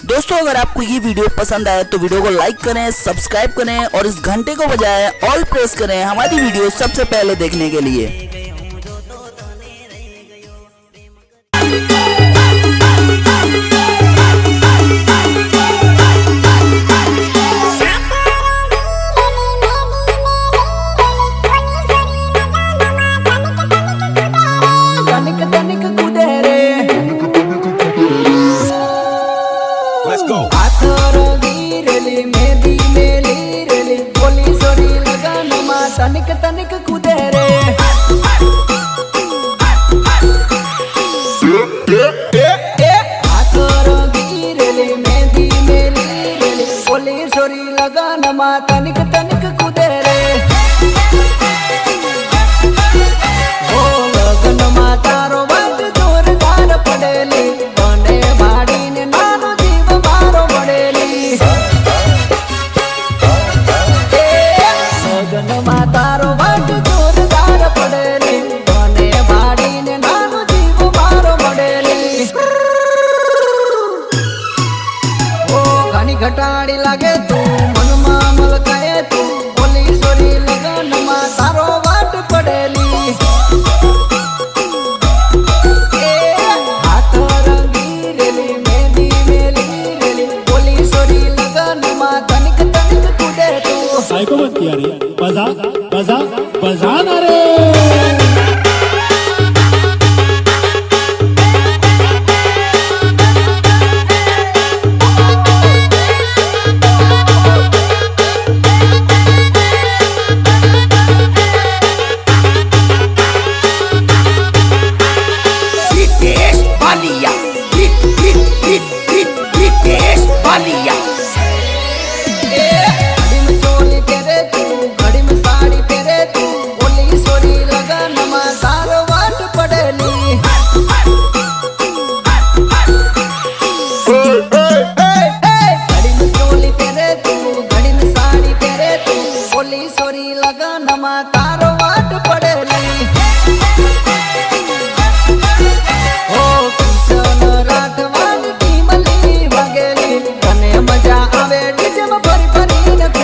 दोस्तों अगर आपको ये वीडियो पसंद आए तो वीडियो को लाइक करें, सब्सक्राइब करें और इस घंटे को बजाएं ऑल प्रेस करें हमारी वीडियो सबसे पहले देखने के लिए। तनिक तनिक कूदे रे हाथों रंगी रेली मेहंदी मेली रेली बोली सोरी लगान मा तनिक तनिक कूदे रे ओ लगन मा तारो वाट जोरदार पड़ेली बने भाड़ी ने नानो जीव मारो बड़ेली लगन मा तारो वाट जोरदार पड़ेली बने भाड़ी ने नानो जीव मारो बड़ेली ओ घनी घटाड़ी लागे तू मन मा मलकाए तू बोली सोरी लगन मा तारो वाट पड़ेली हाथ रंगी रेली मेहंदी मेली रेली बोली सोरी लगन मा तनिक तनिक कूदे तू साइको मत किया रे बजा बजा बजा ना रे। British Balia, British Balia.